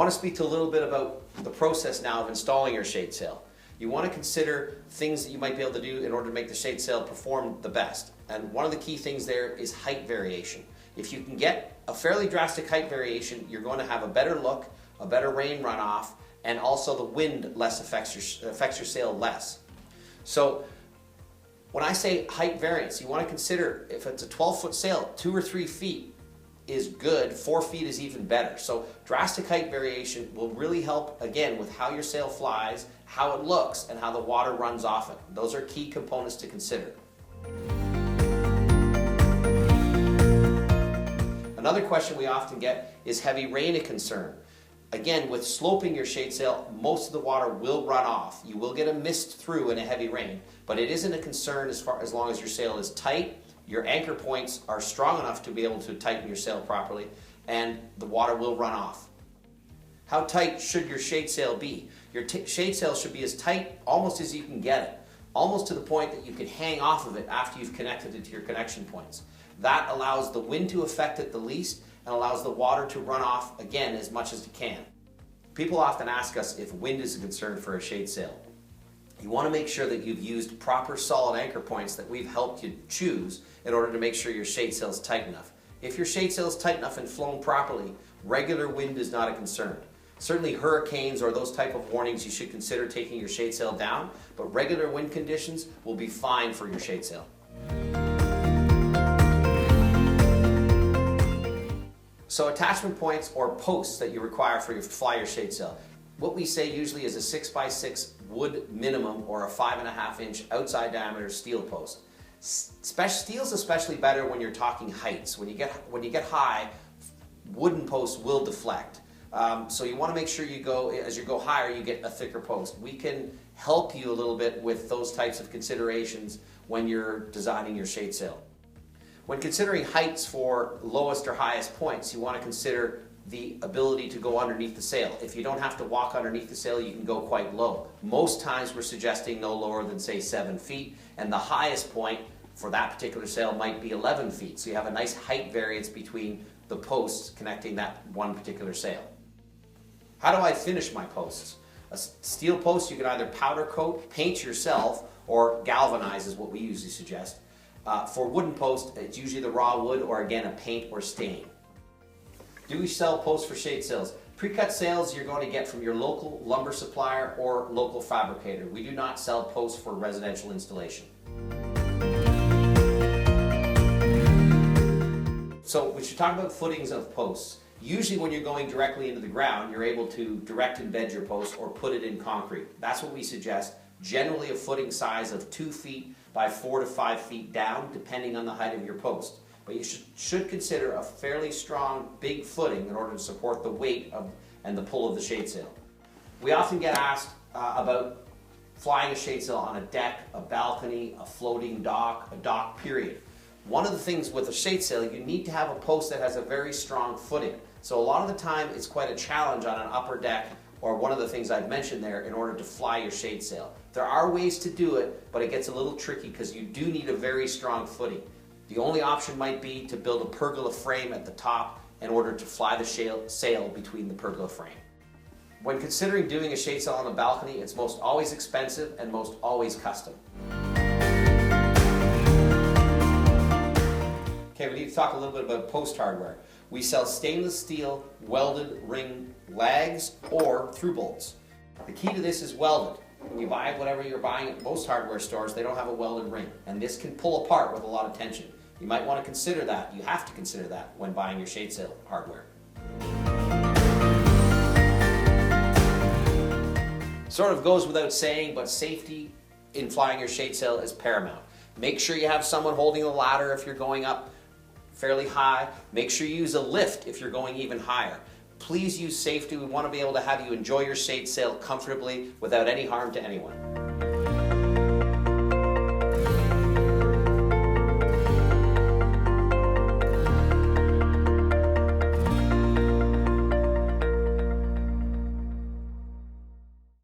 want to speak to a little bit about the process now of installing your shade sail. You want to consider things that you might be able to do in order to make the shade sail perform the best. And one of the key things there is height variation. If you can get a fairly drastic height variation, you're going to have a better look, a better rain runoff, and also the wind less affects your sail less. So when I say height variance, you want to consider if it's a 12-foot sail, 2 or 3 feet is good, 4 feet is even better. So drastic height variation will really help, again, with how your sail flies, how it looks, and how the water runs off it. Those are key components to consider. Another question we often get, is heavy rain a concern? Again, with sloping your shade sail, most of the water will run off. You will get a mist through in a heavy rain, but it isn't a concern as long as your sail is tight, your anchor points are strong enough to be able to tighten your sail properly, and the water will run off. How tight should your shade sail be? Your shade sail should be as tight almost as you can get it, almost to the point that you can hang off of it after you've connected it to your connection points. That allows the wind to affect it the least and allows the water to run off, again, as much as it can. People often ask us if wind is a concern for a shade sail. You want to make sure that you've used proper solid anchor points that we've helped you choose in order to make sure your shade sail is tight enough. If your shade sail is tight enough and flown properly, regular wind is not a concern. Certainly hurricanes or those type of warnings, you should consider taking your shade sail down, but regular wind conditions will be fine for your shade sail. So attachment points or posts that you require for your fly your shade sail. What we say usually is a 6x6 wood minimum or a 5.5-inch outside diameter steel post. Steel's especially better when you're talking heights. When you get high, wooden posts will deflect. So you want to make sure as you go higher, you get a thicker post. We can help you a little bit with those types of considerations when you're designing your shade sail. When considering heights for lowest or highest points, you want to consider the ability to go underneath the sail. If you don't have to walk underneath the sail, you can go quite low. Most times we're suggesting no lower than, say, 7 feet, and the highest point for that particular sail might be 11 feet. So you have a nice height variance between the posts connecting that one particular sail. How do I finish my posts? A steel post you can either powder coat, paint yourself, or galvanize is what we usually suggest. For wooden posts, it's usually the raw wood or, again, a paint or stain. Do we sell posts for shade sails? Pre-cut sails you're going to get from your local lumber supplier or local fabricator. We do not sell posts for residential installation. So we should talk about footings of posts. Usually when you're going directly into the ground, you're able to direct embed your post or put it in concrete. That's what we suggest. Generally a footing size of 2 feet by 4 to 5 feet down, depending on the height of your post. But you should consider a fairly strong, big footing in order to support the weight and the pull of the shade sail. We often get asked about flying a shade sail on a deck, a balcony, a floating dock, a dock period. One of the things with a shade sail, you need to have a post that has a very strong footing. So a lot of the time it's quite a challenge on an upper deck or one of the things I've mentioned there in order to fly your shade sail. There are ways to do it, but it gets a little tricky because you do need a very strong footing. The only option might be to build a pergola frame at the top in order to fly the sail between the pergola frame. When considering doing a shade sail on a balcony, it's most always expensive and most always custom. Okay, we need to talk a little bit about post hardware. We sell stainless steel welded ring lags or through bolts. The key to this is welded. When you buy whatever you're buying at most hardware stores, they don't have a welded ring, and this can pull apart with a lot of tension. You might want to consider that. You have to consider that when buying your shade sail hardware. Sort of goes without saying, but safety in flying your shade sail is paramount. Make sure you have someone holding the ladder if you're going up fairly high. Make sure you use a lift if you're going even higher. Please use safety. We want to be able to have you enjoy your shade sail comfortably without any harm to anyone.